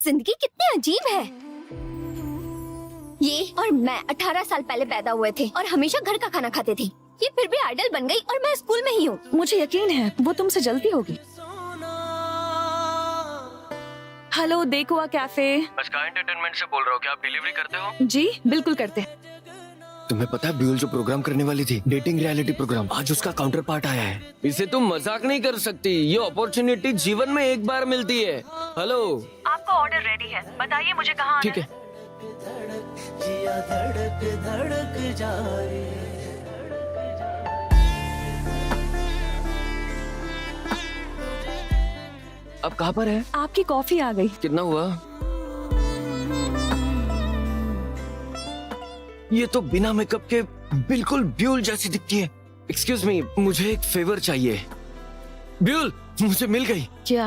जिंदगी कितनी अजीब है। ये और मैं 18 साल पहले पैदा हुए थे और हमेशा घर का खाना खाते थे। ये फिर भी आइडल बन गई और मैं स्कूल में ही हूँ। मुझे यकीन है वो तुमसे जल्दी होगी। हेलो देखुआ कैफे। स्काई एंटरटेनमेंट से बोल रहा हूँ, क्या आप डिलीवरी करते हो? जी बिल्कुल करते हैं। तुम्हें पता है ब्यूल जो प्रोग्राम करने वाली थी, डेटिंग रियलिटी प्रोग्राम, आज उसका काउंटर पार्ट आया है। इसे तुम मजाक नहीं कर सकती, ये अपॉर्चुनिटी जीवन में एक बार मिलती है। हेलो, आपका ऑर्डर रेडी है, बताइए मुझे कहाँ। ठीक है। अब कहाँ पर है? आपकी कॉफी आ गई। कितना हुआ? ये तो बिना मेकअप के बिल्कुल ब्यूल जैसी दिखती है। एक्सक्यूज मी, मुझे एक फेवर चाहिए। ब्यूल मुझे मिल गई। क्या?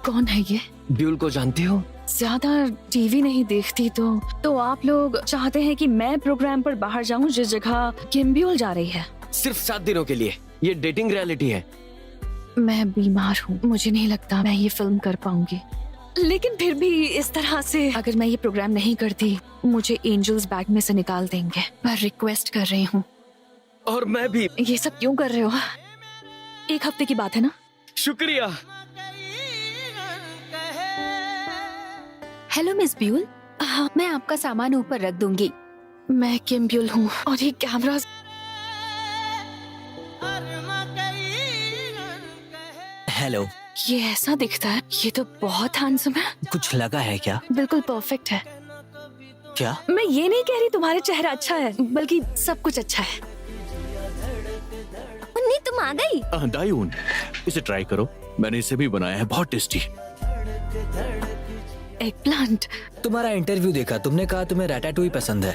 कौन है ये? ब्यूल को जानती हो? ज्यादा टीवी नहीं देखती तो आप लोग चाहते हैं कि मैं प्रोग्राम पर बाहर जाऊं जिस जगह किम ब्यूल जा रही है। सिर्फ 7 दिनों के लिए। ये डेटिंग रियलिटी है। मैं बीमार हूँ, मुझे नहीं लगता मैं ये फिल्म कर पाऊंगी। लेकिन फिर भी इस तरह से अगर मैं ये प्रोग्राम नहीं करती मुझे एंजल्स बैग में से निकाल देंगे। पर रिक्वेस्ट कर रही हूँ। और मैं भी। ये सब क्यों कर रहे हो? 1 हफ्ते की बात है ना। शुक्रिया। हेलो मिस ब्यूल, हाँ मैं आपका सामान ऊपर रख दूंगी। मैं किम ब्यूल हूँ और ये कैमरा। हेलो। ये ऐसा दिखता है, ये तो बहुत हैंडसम है। कुछ लगा है क्या? बिल्कुल परफेक्ट है। क्या? मैं ये नहीं कह रही तुम्हारा चेहरा अच्छा है, बल्कि सब कुछ अच्छा है। उन्नी तुम आ गई। दायून, इसे ट्राई करो, मैंने इसे भी बनाया है, बहुत टेस्टी। एगप्लांट। तुम्हारा इंटरव्यू देखा, तुमने कहा तुम्हें रैटाटूई पसंद है।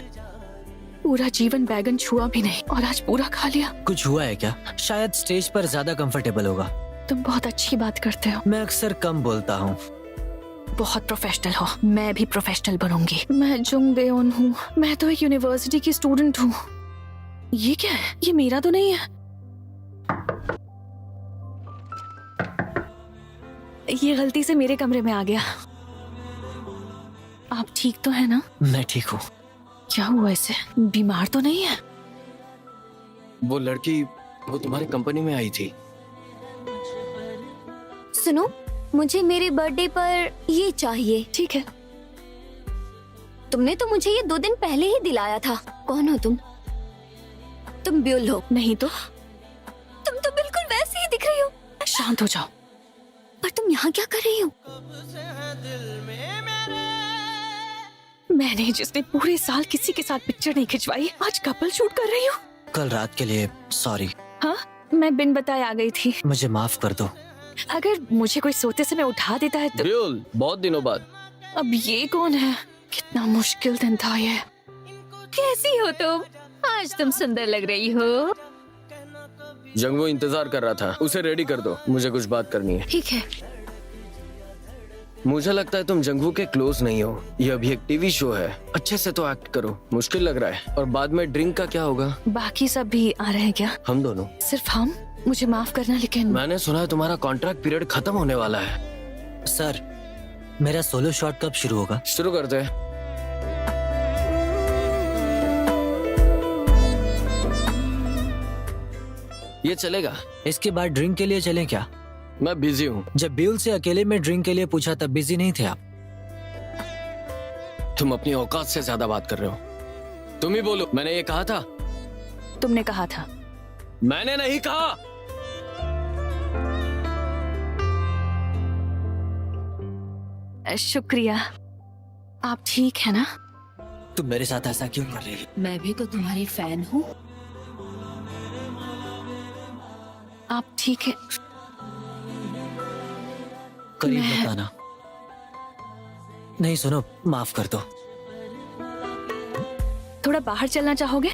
पूरा जीवन बैगन छुआ भी नहीं और आज पूरा खा लिया। कुछ हुआ है क्या? शायद स्टेज पर ज्यादा कंफर्टेबल होगा। तुम बहुत अच्छी बात करते हो। मैं अक्सर कम बोलता हूँ। बहुत प्रोफेशनल हो। मैं भी प्रोफेशनल बनूंगी। मैं जुंग देओन हूँ, मैं तो एक यूनिवर्सिटी की स्टूडेंट हूँ। ये क्या है? ये मेरा तो नहीं है। ये गलती से मेरे कमरे में आ गया। आप ठीक तो है ना? मैं ठीक हूँ। क्या हुआ इसे? बीमार तो नहीं है? वो लड़की, वो तुम्हारी कंपनी में आई थी। सुनो, मुझे मेरे बर्थडे पर ये चाहिए। ठीक है। तुमने तो मुझे ये 2 दिन पहले ही दिलाया था। कौन हो तुम? तुम ब्यूल हो? नहीं तो। तुम तो बिल्कुल वैसे ही दिख रही हो। शांत हो जाओ। पर तुम यहाँ क्या कर रही हो? मैंने जिसने पूरे साल किसी के साथ पिक्चर नहीं खिंचवाई, आज कपल शूट कर रही हूँ। कल रात के लिए सॉरी। हाँ, मैं बिन बताए आ गई थी। मुझे माफ कर दो। अगर मुझे कोई सोते समय उठा देता है तो। ब्यूल, बहुत दिनों बाद। अब ये कौन है? कितना मुश्किल दिन था ये। कैसी हो तुम? आज तुम सुंदर लग रही हो। जंगवू इंतजार कर रहा था, उसे रेडी कर दो, मुझे कुछ बात करनी है। ठीक है। मुझे लगता है तुम जंगवू के क्लोज नहीं हो। ये अभी एक टीवी शो है, अच्छे से तो एक्ट करो। मुश्किल लग रहा है। और बाद में ड्रिंक का क्या होगा? बाकी सब भी आ रहे हैं क्या? हम दोनों। सिर्फ हम? मुझे माफ करना, लेकिन मैंने सुना है तुम्हारा कॉन्ट्रैक्ट पीरियड खत्म होने वाला है। सर, मेरा सोलो शॉट कब शुरू होगा? शुरू करते हैं। ये चलेगा? इसके बाद ड्रिंक के लिए चलें क्या? मैं बिजी हूँ। जब ब्यूल से अकेले में ड्रिंक के लिए पूछा तब बिजी नहीं थे आप। तुम अपनी औकात से ज्यादा बात कर रहे हो। तुम ही बोलो, मैंने ये कहा था? तुमने कहा था। मैंने नहीं कहा। शुक्रिया। आप ठीक है ना? तुम मेरे साथ ऐसा क्यों कर रही है? मैं भी तो तुम्हारी फैन हूँ। आप ठीक है? करीब मैं- बताना। नहीं सुनो, माफ कर दो। थोड़ा बाहर चलना चाहोगे?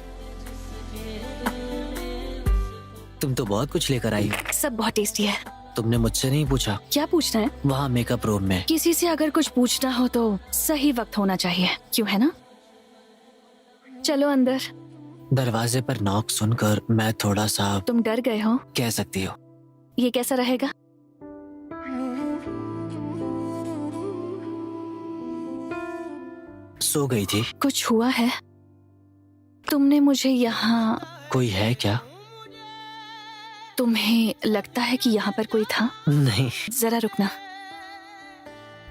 तुम तो बहुत कुछ लेकर आई हो। सब बहुत टेस्टी है। तुमने मुझसे नहीं पूछा? क्या पूछना है? वहाँ मेकअप रूम में। किसी से अगर कुछ पूछना हो तो सही वक्त होना चाहिए, क्यों है ना? चलो अंदर। दरवाजे पर नॉक सुनकर मैं थोड़ा सा तुम डर गए हो? कह सकती हो। ये कैसा रहेगा? सो गई थी। कुछ हुआ है? तुमने मुझे यहाँ, कोई है क्या? तुम्हें लगता है कि यहाँ पर कोई था? नहीं। जरा रुकना।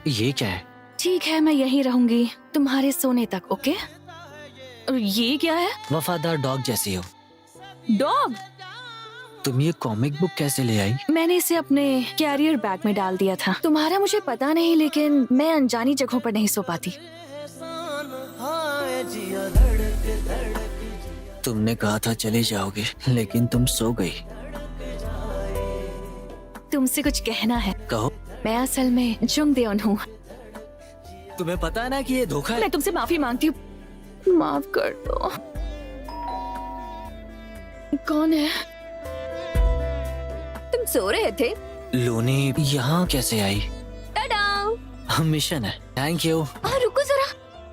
ये क्या है? ठीक है, मैं यहीं रहूंगी तुम्हारे सोने तक, ओके? और ये क्या है? वफादार डॉग जैसी हो। डॉग? तुम ये कॉमिक बुक कैसे ले आई? मैंने इसे अपने कैरियर बैग में डाल दिया था। तुम्हारा मुझे पता नहीं, लेकिन मैं अनजानी जगहों पर नहीं सो पाती। तुमने कहा था चले जाओगे, लेकिन तुम सो गई। तुमसे कुछ कहना है। कहो। मैं असल में जुंगदेओन हूँ। तुम्हें पता है ना कि ये धोखा है। मैं तुमसे माफी मांगती हूँ, माफ कर दो। कौन है? तुम सो रहे थे? लूनी यहाँ कैसे आई? टाडा! मिशन है। Thank you. रुको जरा,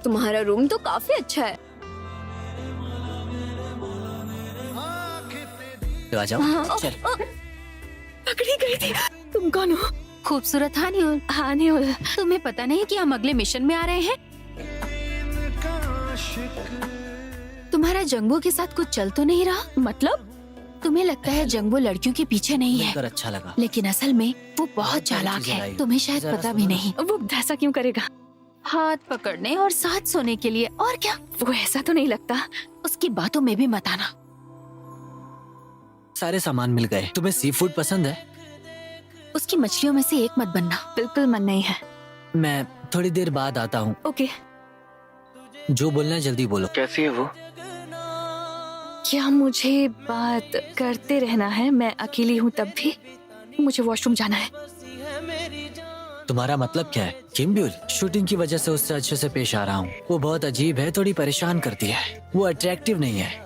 तुम्हारा रूम तो काफी अच्छा है। तो आ जाओ। हाँ। चल। पकड़ी गई थी। तुम कौन हो? खूबसूरत हानिउल। हानिउल। तुम्हें पता नहीं कि हम अगले मिशन में आ रहे हैं? तुम्हारा जंगबो के साथ कुछ चल तो नहीं रहा? मतलब? तुम्हें लगता है जंगबो लड़कियों के पीछे नहीं है, मिलकर अच्छा लगा। लेकिन असल में वो बहुत चालाक है। तुम्हें शायद जरा पता भी सुनो। नहीं। वो ऐसा क्यों करेगा? हाथ पकड़ने और साथ सोने के लिए, और क्या? वो ऐसा तो नहीं लगता। उसकी बातों में भी मत आना। सारे सामान मिल गए। तुम्हें सी फूड पसंद है? उसकी मछलियों में से एक मत बनना। बिल्कुल मन नहीं है। मैं थोड़ी देर बाद आता हूँ। ओके। जो बोलना है जल्दी बोलो। कैसी है वो? क्या मुझे बात करते रहना है? मैं अकेली हूँ तब भी। मुझे वॉशरूम जाना है। तुम्हारा मतलब क्या है? किम ब्यूल? शूटिंग की वजह से उससे अच्छे से पेश आ रहा हूँ। वो बहुत अजीब है, थोड़ी परेशान करती है। वो अट्रैक्टिव नहीं है।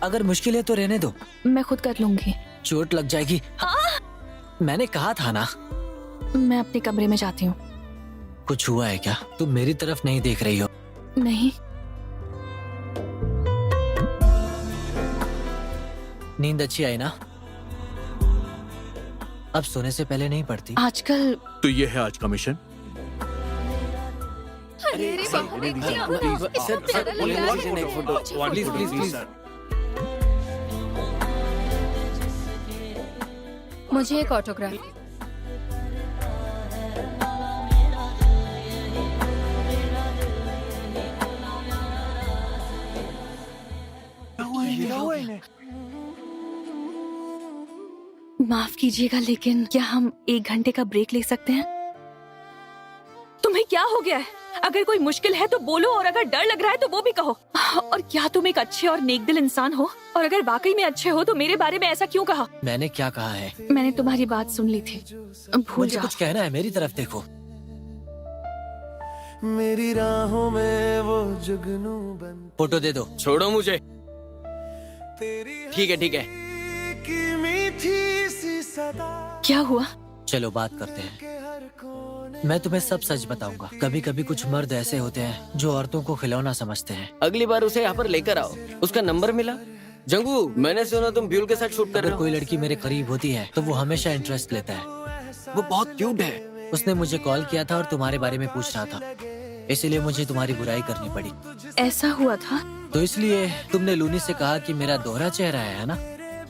अगर मुश्किल है तो रहने दो। मैं खुद कर लूंगी। चोट लग जाएगी। मैंने कहा था ना। मैं अपने कमरे में जाती हूँ। कुछ हुआ है क्या? तुम मेरी तरफ नहीं देख रही हो। नहीं। नींद अच्छी आई ना? अब सोने से पहले नहीं पड़ती। आजकल तो ये है आज का मिशन। Please please please. मुझे एक ऑटोग्राफ। माफ कीजिएगा, लेकिन क्या हम 1 घंटे का ब्रेक ले सकते हैं? तुम्हें क्या हो गया है? अगर कोई मुश्किल है तो बोलो, और अगर डर लग रहा है तो वो भी कहो। और क्या तुम एक अच्छे और नेकदिल इंसान हो? और अगर वाकई में अच्छे हो तो मेरे बारे में ऐसा क्यों कहा? मैंने क्या कहा है? मैंने तुम्हारी बात सुन ली थी। भूल मुझे जाओ। कुछ कहना है, मेरी तरफ देखो। मेरी राहों में वो जुगनू बन फोटो दे दो। छोड़ो मुझे। तेरी ठीक है ठीक है। की मीठी सी सदा क्या हुआ? चलो बात करते हैं। के हर कोने मैं तुम्हें सब सच बताऊंगा। कभी कभी कुछ मर्द ऐसे होते हैं जो औरतों को खिलौना समझते हैं। अगली बार उसे यहाँ पर लेकर आओ। उसका नंबर मिला? जंगू, मैंने सुना तुम ब्यूल के साथ शूट कर रहे अगर हो। कोई लड़की मेरे करीब होती है तो वो हमेशा इंटरेस्ट लेता है। वो बहुत क्यूट है। उसने मुझे कॉल किया था और तुम्हारे बारे में पूछ रहा था, इसीलिए मुझे तुम्हारी बुराई करनी पड़ी। ऐसा हुआ था? तो इसलिए तुमने लूनी से कहा कि मेरा दोहरा चेहरा है ना?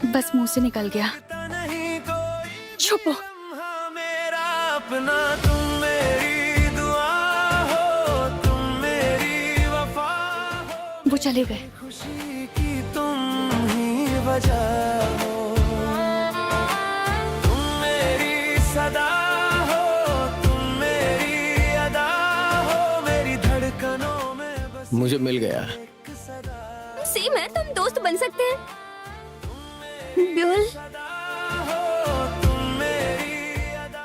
बस मुंह से निकल गया। नहीं कोई छुपो। हाँ मेरा अपना, तुम मेरी दुआ हो, तुम मेरी वफा हो, वो चले गए। खुशी की तुम ही वजह हो, तुम मेरी सदा हो, तुम मेरी अदा हो, मेरी धड़कनों में बस मुझे मिल गया। सेम है, तुम दोस्त बन सकते हैं। ब्यूल,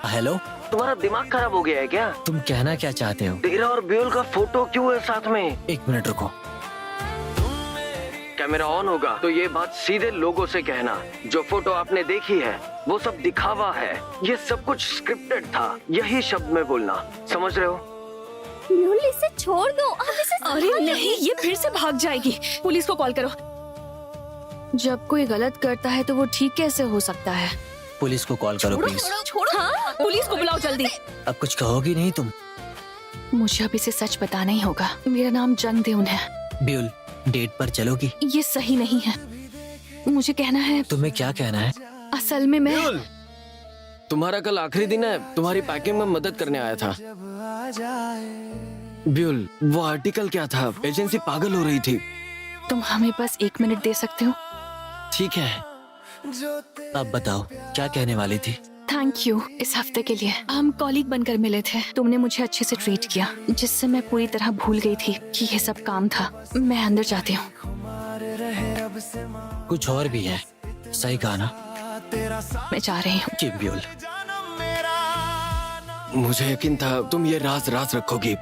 हेलो। तुम्हारा दिमाग खराब हो गया है क्या? तुम कहना क्या चाहते हो? तेरा और ब्यूल का फोटो क्यों है साथ में? 1 मिनट रुको। कैमरा ऑन होगा तो ये बात सीधे लोगों से कहना। जो फोटो आपने देखी है वो सब दिखावा है। ये सब कुछ स्क्रिप्टेड था। यही शब्द में बोलना, समझ रहे हो? ब्यूल इसे छोड़ दो। आप इसे अरे संभाल नहीं, लीजिए। ये फिर से भाग जाएगी। पुलिस को कॉल करो। जब कोई गलत करता है तो वो ठीक कैसे हो सकता है? पुलिस को कॉल करो प्लीज। छोड़ो हाँ? पुलिस को बुलाओ जल्दी। अब कुछ कहोगी नहीं तुम? मुझे अब इसे सच बताना ही होगा। मेरा नाम जंगदेउन है। ब्यूल, डेट पर चलोगी? ये सही नहीं है। मुझे कहना है, तुम्हें क्या कहना है? असल में मैं ब्यूल, तुम्हारा कल आखिरी दिन है। तुम्हारी पैकिंग में मदद करने आया था। ब्यूल, वो आर्टिकल क्या था? एजेंसी पागल हो रही थी। तुम हमें बस 1 मिनट दे सकते हो? ठीक है। अब बताओ क्या कहने वाली थी? थैंक यू इस हफ्ते के लिए। हम कॉलीग बनकर मिले थे। तुमने मुझे अच्छे से ट्रीट किया, जिससे मैं पूरी तरह भूल गई थी कि ये सब काम था। मैं अंदर जाती हूँ। कुछ और भी है, सही कहा ना? मैं जा रही हूँ। कि ब्यूल, मुझे यकीन था तुम ये राज रखोगी।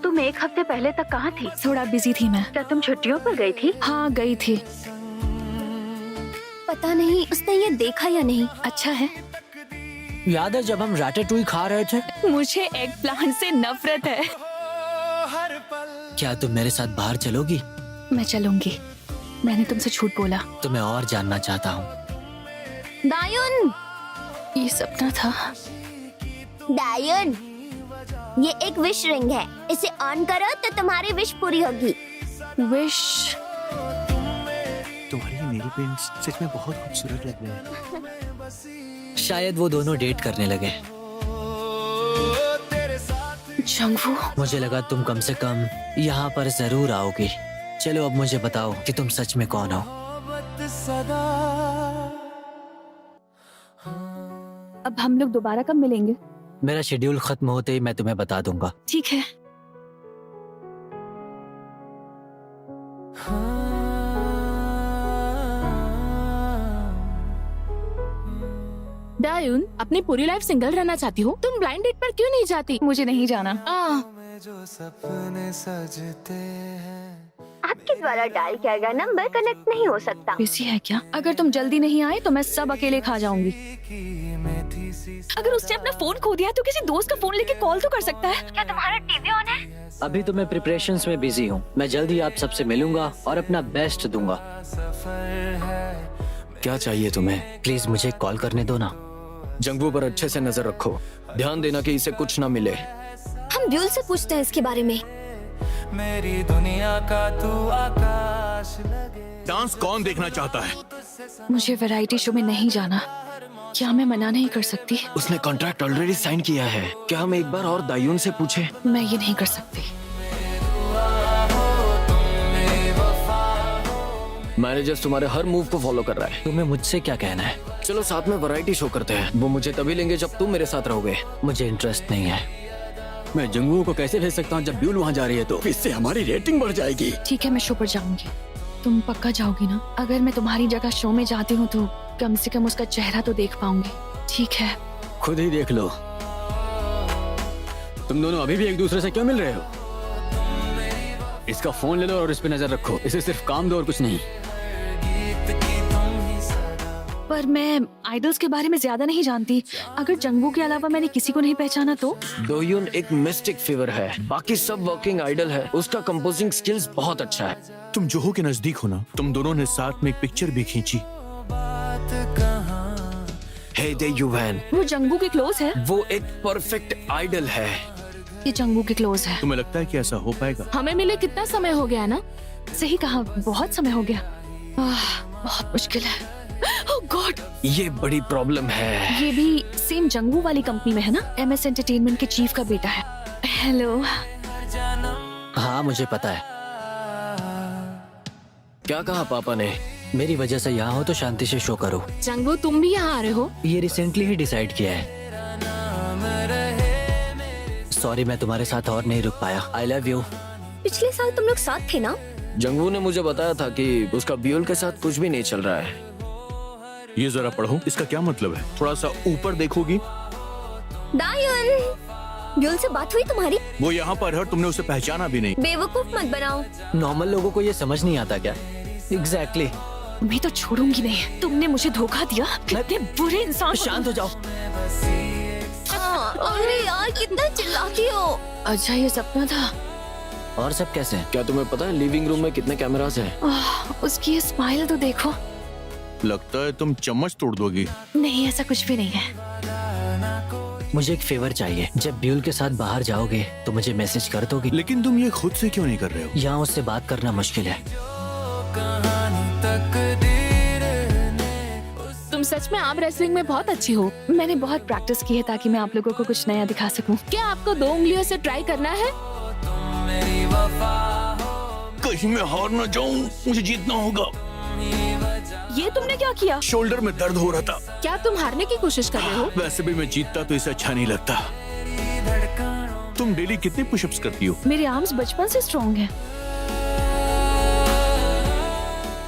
तुम 1 हफ्ते पहले तक कहाँ थी? थोड़ा बिजी थी मैं। क्या तुम छुट्टियों पर गई थी? हाँ गई थी। पता नहीं उसने ये देखा या नहीं। अच्छा है। याद है जब हम रैटेटुई खा रहे थे? मुझे एग प्लांट से नफरत है। क्या तुम मेरे साथ बाहर चलोगी? मैं चलूंगी। मैंने तुमसे झूठ बोला। तो मैं और जानना चाहता हूँ। दायुन, ये सपना था। दायुन, ये एक विश रिंग है। इसे ऑन करो तो तुम्हारी विश पूरी होगी। विश? तुम्हारी ये नेल पेंट्स सच में बहुत खूबसूरत लग रहे हैं। शायद वो दोनों डेट करने लगे। जंगवू, मुझे लगा तुम कम से कम यहाँ पर जरूर आओगी। चलो अब मुझे बताओ कि तुम सच में कौन हो। अब हम लोग दोबारा कब मिलेंगे? मेरा शेड्यूल खत्म होते ही मैं तुम्हें बता दूंगा। ठीक है। दायुन, अपनी पूरी लाइफ सिंगल रहना चाहती हो? तुम ब्लाइंड डेट पर क्यों नहीं जाती? मुझे नहीं जाना। जो सपने सजते हैं। आपके द्वारा डायल किया गया नंबर कनेक्ट नहीं हो सकता। बिजी है क्या? अगर तुम जल्दी नहीं आए तो मैं सब अकेले खा जाऊंगी। अगर उसने अपना फोन खो दिया तो किसी दोस्त का फोन लेके कॉल तो कर सकता है। क्या तुम्हारा टीवी ऑन है? अभी तो मैं प्रिपरेशंस में बिजी हूँ। मैं जल्दी आप सबसे मिलूंगा और अपना बेस्ट दूंगा। क्या चाहिए तुम्हें? प्लीज मुझे कॉल करने दो ना। जंगवू पर अच्छे से नजर रखो। ध्यान देना कि इसे कुछ ना मिले। हम ब्यूल से पूछते हैं इसके बारे में। मेरी दुनिया का तू आकाश लगे। डांस कौन देखना चाहता है? मुझे वैरायटी शो में नहीं जाना। क्या मैं मना नहीं कर सकती? उसने कॉन्ट्रैक्ट ऑलरेडी साइन किया है। क्या हम एक बार और दायून से पूछे? मैं ये नहीं कर सकती। मैनेजर तुम्हारे हर मूव को फॉलो कर रहा है। तुम्हें मुझसे क्या कहना है? चलो साथ में वैरायटी शो करते हैं। वो मुझे तभी लेंगे जब तुम मेरे साथ रहोगे। मुझे इंटरेस्ट नहीं है। मैं जंगवू को कैसे भेज सकता हूँ जब ब्यूल वहाँ जा रही है? तो इससे हमारी रेटिंग बढ़ जाएगी। ठीक है, मैं शो पर जाऊंगी। तुम पक्का जाओगी ना? अगर मैं तुम्हारी जगह शो में जाती हूँ तो कम से कम उसका चेहरा तो देख पाऊंगी। ठीक है? खुद ही देख लो। तुम दोनों अभी भी एक दूसरे से क्यों मिल रहे हो? इसका फोन ले लो और इस पे नजर रखो। इसे सिर्फ काम दो और कुछ नहीं। पर मैं आइडल्स के बारे में ज्यादा नहीं जानती। अगर जंगवू के अलावा मैंने किसी को नहीं पहचाना तो? दोयुन एक मिस्टिक फीवर है। बाकी सब वर्किंग आइडल है। उसका कंपोजिंग स्किल्स बहुत अच्छा है। तुम जोहो के नजदीक हो ना? तुम दोनों ने साथ में एक पिक्चर भी खींची। हे दे युवैन, वो जंगवू के क्लोज है? वो एक परफेक्ट आइडल है। ये जंगवू के क्लोज है। तुम्हें लगता है कि ऐसा हो पाएगा? हमें मिले कितना समय हो गया ना? सही कहा, बहुत समय हो गया। बहुत मुश्किल है। ओह गॉड, ये बड़ी प्रॉब्लम है। ये भी सेम जंगवू वाली कंपनी में है ना? MS एंटरटेनमेंट के चीफ का बेटा है। हेलो। हाँ मुझे पता है। क्या कहा पापा ने? मेरी वजह से यहाँ हो तो शांति से शो करो। जंगवू, तुम भी यहाँ आ रहे हो? ये रिसेंटली ही डिसाइड किया है। सॉरी मैं तुम्हारे साथ और नहीं रुक पाया। I love you. पिछले साल तुम लोग साथ थे ना? जंगवू ने मुझे बताया था कि उसका ब्यूल के साथ कुछ भी नहीं चल रहा है। ये जरा पढ़ो, इसका क्या मतलब है? थोड़ा सा ऊपर देखोगी? दायुन, ब्यूल से बात हुई तुम्हारी? वो यहाँ पर है और तुमने उसे पहचाना भी नहीं। बेवकूफ मत बनाओ। नॉर्मल लोगों को ये समझ नहीं आता क्या? एग्जैक्टली। मैं तो छोड़ूंगी नहीं। तुमने मुझे धोखा दिया। कितने बुरे इंसान। शांत हो जाओ। अरे यार, कितना चिल्लाती हो। अच्छा, ये सपना था। और सब कैसे हैं? क्या तुम्हें पता है लिविंग रूम में कितने कैमरास हैं? उसकी ये स्माइल तो देखो। लगता है तुम चम्मच तोड़ दोगी। नहीं, ऐसा कुछ भी नहीं है। मुझे एक फेवर चाहिए। जब ब्यूल के साथ बाहर जाओगे तो मुझे मैसेज कर दोगी। लेकिन तुम ये खुद से क्यों नहीं कर रहे हो? यहाँ उससे बात करना मुश्किल है। तुम सच में आर्म रेसलिंग में बहुत अच्छी हो। मैंने बहुत प्रैक्टिस की है ताकि मैं आप लोगों को कुछ नया दिखा सकूं। क्या आपको 2 उंगलियों से ट्राई करना है? कहीं मैं हार ना जाऊं, मुझे जीतना होगा। ये तुमने क्या किया? शोल्डर में दर्द हो रहा था। क्या तुम हारने की कोशिश कर रहे हो? वैसे भी मैं जीतता तो इसे अच्छा नहीं लगता। तुम डेली कितने पुशअप्स करती हो? मेरे आर्म्स बचपन से स्ट्रॉन्ग हैं।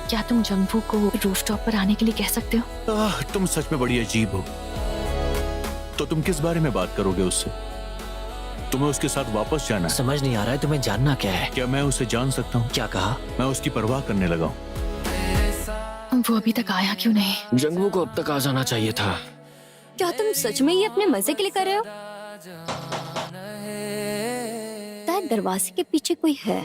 क्या तुम जंगवू को रूफटॉप पर आने के लिए कह सकते हो? तुम सच में बड़ी अजीब हो। तो तुम किस बारे में बात करोगे उससे? तुम्हें उसके साथ वापस जाना है? समझ नहीं आ रहा है तुम्हें जानना क्या है। क्या मैं उसे जान सकता हूँ? क्या कहा? मैं उसकी परवाह करने लगा हूँ। वो अभी तक आया क्यों नहीं? जंगवू को अब तक आ जाना चाहिए था। क्या तुम सच में ये अपने मजे के लिए कर रहे हो? शायद दरवाजे के पीछे कोई है।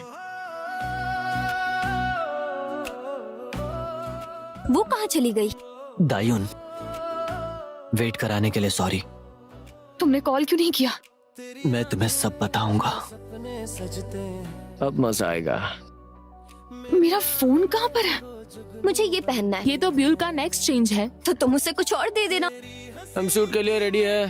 वो कहाँ चली गई? दायुन, वेट कराने के लिए सॉरी। तुमने कॉल क्यों नहीं किया? मैं तुम्हें सब बताऊंगा। अब मजा आएगा। मेरा फोन कहाँ पर है? मुझे ये पहनना है। ये तो ब्यूल का नेक्स्ट चेंज है। तो तुम उसे कुछ और दे देना। हम शूट के लिए रेडी है।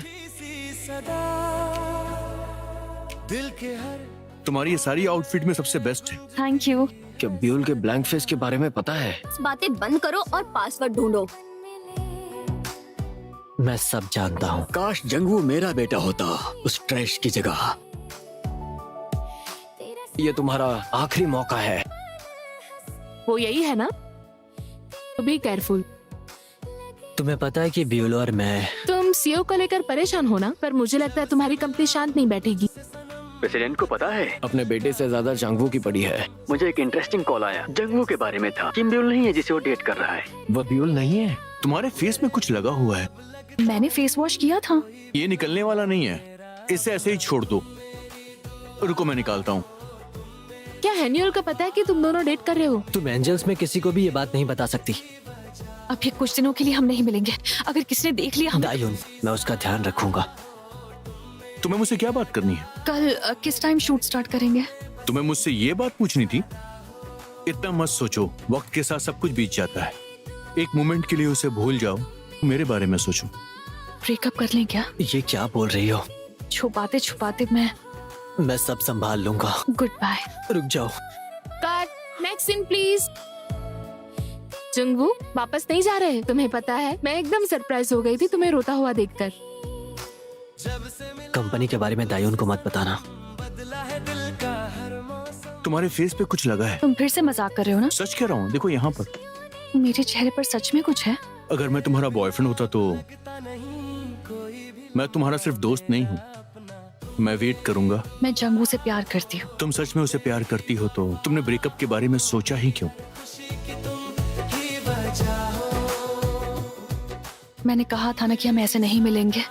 तुम्हारी ये सारी आउटफिट में सबसे बेस्ट है। Thank you. क्या ब्यूल के ब्लैंक फेस के बारे में पता है? बातें बंद करो और पासवर्ड ढूंढो। मैं सब जानता हूँ। काश जंगवू मेरा बेटा होता उस ट्रैश की जगह। ये तुम्हारा आखिरी मौका है। वो यही है ना? तो बी केयरफुल। तुम्हें पता है कि ब्यूल और मैं तुम सीईओ को लेकर परेशान हो ना, पर मुझे लगता है तुम्हारी कंपनी शांत नहीं बैठेगी। प्रेसिडेंट को पता है, अपने बेटे से ज्यादा जंगवू की पड़ी है। मुझे एक इंटरेस्टिंग कॉल आया। जंगवू के बारे में था। किम ब्यूल नहीं है जिसे वो डेट कर रहा है। वह ब्यूल नहीं है। तुम्हारे फेस में कुछ लगा हुआ है। मैंने फेस वॉश किया था। ये निकलने वाला नहीं है। इसे ऐसे ही छोड़ दो। रुको मैं निकालता हूँ। क्या हैन्यूअल को पता है कि तुम दोनों डेट कर रहे हो? तुम एंजल्स में किसी को भी ये बात नहीं बता सकती। अब ये कुछ दिनों के लिए हम नहीं मिलेंगे। अगर किसी ने देख लिया हम दायुन, मैं उसका ध्यान रखूंगा। तुम्हें मुझसे क्या बात करनी है? कल किस टाइम शूट स्टार्ट करेंगे? तुम्हें मुझसे ये बात पूछनी थी? इतना मत सोचो, वक्त के साथ सब कुछ बीत जाता है। एक मोमेंट के लिए उसे भूल जाओ, मेरे बारे में सोचो। ब्रेकअप कर लें क्या? ये क्या बोल रही हो? छुपाते छुपाते मैं सब संभाल लूंगा। Goodbye. रुक जाओ। Cut. Next scene please. Jungwoo वापस नहीं जा रहे? तुम्हें पता है मैं एकदम सरप्राइज हो गई थी तुम्हें रोता हुआ देखकर। कंपनी के बारे में दायुन को मत बताना। तुम्हारे फेस पे कुछ लगा है। तुम फिर से मजाक कर रहे हो ना? सच कह रहा हूँ, देखो यहाँ पर। मेरे चेहरे पर सच में कुछ है? अगर मैं तुम्हारा बॉयफ्रेंड होता तो मैं तुम्हारा सिर्फ दोस्त नहीं हूँ। मैं वेट करूंगा। मैं जंगवू से प्यार करती हूँ। तुम सच में उसे प्यार करती हो तो तुमने ब्रेकअप के बारे में सोचा ही क्यों? मैंने कहा था ना कि हम ऐसे नहीं मिलेंगे।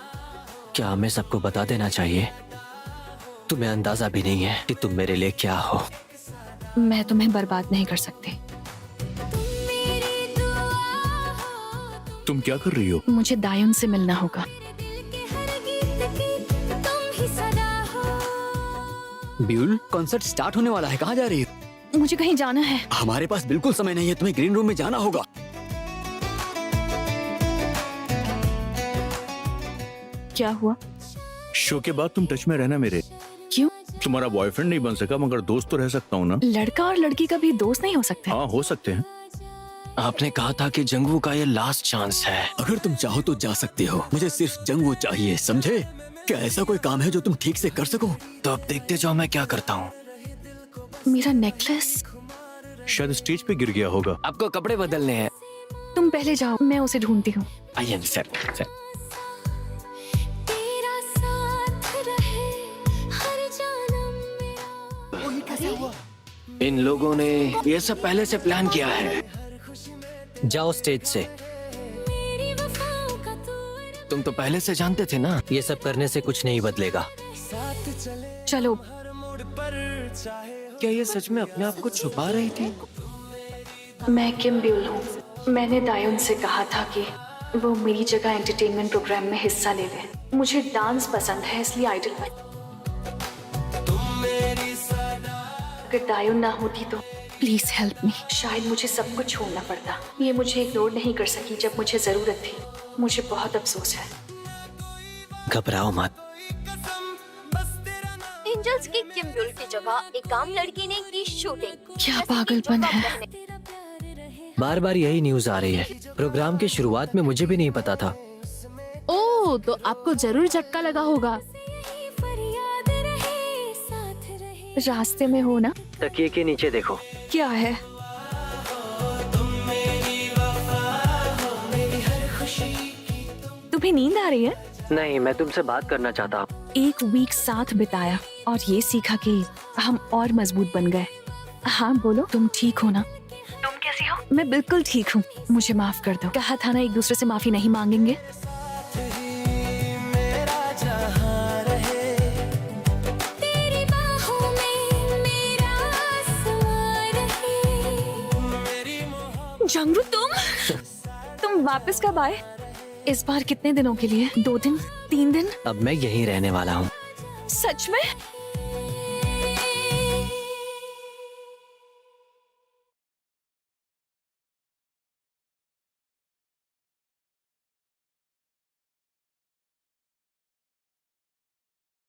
क्या हमें सबको बता देना चाहिए? तुम्हें अंदाजा भी नहीं है कि तुम मेरे लिए क्या हो। मैं तुम्हें बर्बाद नहीं कर सकती। तुम क्या कर रही हो? मुझे दायुन से मिलना होगा। ब्यूल, कॉन्सर्ट स्टार्ट होने वाला है। कहाँ जा रही है? मुझे कहीं जाना है। हमारे पास बिल्कुल समय नहीं है। तुम्हें ग्रीन रूम में जाना होगा। क्या हुआ? शो के बाद तुम टच में रहना मेरे। क्यों? तुम्हारा बॉयफ्रेंड नहीं बन सका मगर दोस्त तो रह सकता हूँ ना। लड़का और लड़की कभी दोस्त नहीं हो सकते। हाँ, हो सकते हैं। आपने कहा था कि जंगवू का ये लास्ट चांस है। अगर तुम चाहो तो जा सकते हो। मुझे सिर्फ जंगवू चाहिए, समझे? क्या ऐसा कोई काम है जो तुम ठीक से कर सको? तो अब देखते जाओ मैं क्या करता हूँ। मेरा नेकलेस। शायद स्टेज पे गिर गया होगा। आपको कपड़े बदलने हैं। तुम पहले जाओ, मैं उसे ढूंढती हूँ। I am set. इन लोगों ने ये सब पहले से प्लान किया है। जाओ स्टेज से। तुम तो पहले से जानते थे ना। ये सब करने से कुछ नहीं बदलेगा। चलो। क्या ये सच में अपने आप को छुपा रही थी? मैं किम ब्यूल हूँ। मैंने दायुन से कहा था कि वो मेरी जगह एंटरटेनमेंट प्रोग्राम में हिस्सा ले ले। मुझे डांस पसंद है, इसलिए आइडल बन। अगर दायुन ना होती तो प्लीज हेल्प मी। शायद मुझे सब कुछ छोड़ना पड़ता। ये मुझे इग्नोर नहीं कर सकी जब मुझे जरूरत थी। मुझे बहुत अफसोस है। घबराओ मत। एंजल्स की किम ब्यूल की जगह एक आम लड़की ने की शूटिंग। क्या पागलपन है। बार बार यही न्यूज आ रही है। प्रोग्राम की शुरुआत में मुझे भी नहीं पता था। ओह, तो आपको जरूर झटका लगा होगा। रास्ते में हो ना? तकिए के नीचे देखो। क्या है? तुम्हें नींद आ रही है? नहीं, मैं तुमसे बात करना चाहता हूँ। एक वीक साथ बिताया और ये सीखा कि हम और मजबूत बन गए। हाँ बोलो, तुम ठीक हो ना? तुम कैसी हो? मैं बिल्कुल ठीक हूँ। मुझे माफ कर दो। कहा था ना एक दूसरे से माफी नहीं मांगेंगे। मेरा जहां रहे, तेरी बाहों में मेरा आसमां रहे, मेरी जंगरू तुम वापस कब आए? इस बार कितने दिनों के लिए? 2 दिन? 3 दिन? अब मैं यहीं रहने वाला हूँ। सच में?